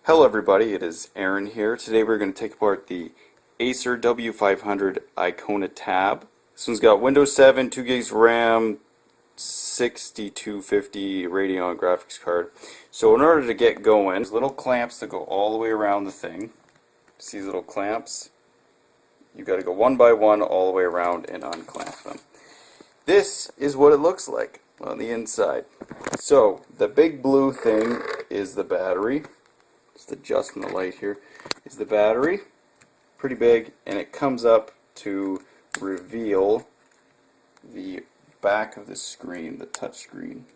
Hello everybody, it is Aaron here. Today we're going to take apart the Acer w500 Icona tab. This one's got Windows 7, 2 gigs RAM, 6250 Radeon graphics card. So in order to get going, there's little clamps that go all the way around the thing. See these little clamps? You've got to go one by one all the way around and unclamp them. This is what it looks like on the inside. So the big blue thing is the battery. Just adjusting the light here, is the battery. Pretty big, and it comes up to reveal the back of the screen, the touch screen.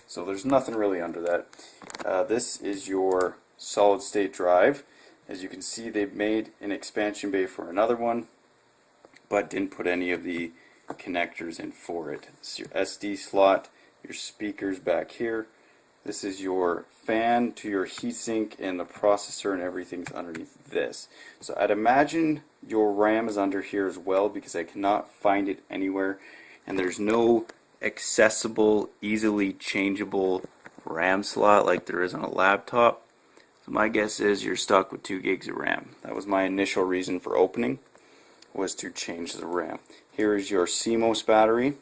So there's nothing really under that. This is your solid state drive. As you can see, they've made an expansion bay for another one, but didn't put any of the connectors in for it. It's your SD slot, your speakers back here. This is your fan to your heatsink, and the processor and everything's underneath this. So I'd imagine your RAM is under here as well, because I cannot find it anywhere, and there's no accessible, easily changeable RAM slot like there is on a laptop. So my guess is you're stuck with 2 gigs of RAM. That was my initial reason for opening, was to change the RAM. Here is your CMOS battery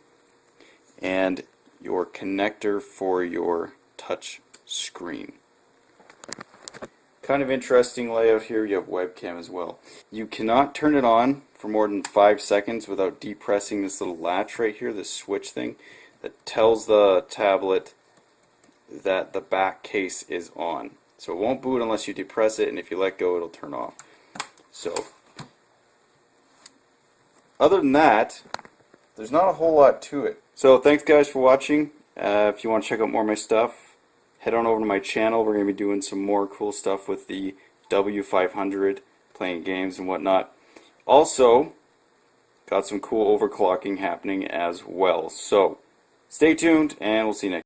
and your connector for your touch screen. Kind of interesting layout here. You have webcam as well. You cannot turn it on for more than 5 seconds without depressing this little latch right here, this switch thing that tells the tablet that the back case is on. So it won't boot unless you depress it, and if you let go it'll turn off. So other than that, there's not a whole lot to it. So thanks guys for watching. If you want to check out more of my stuff, head on over to my channel. We're going to be doing some more cool stuff with the W500, playing games and whatnot. Also, got some cool overclocking happening as well. So, stay tuned, and we'll see you next time.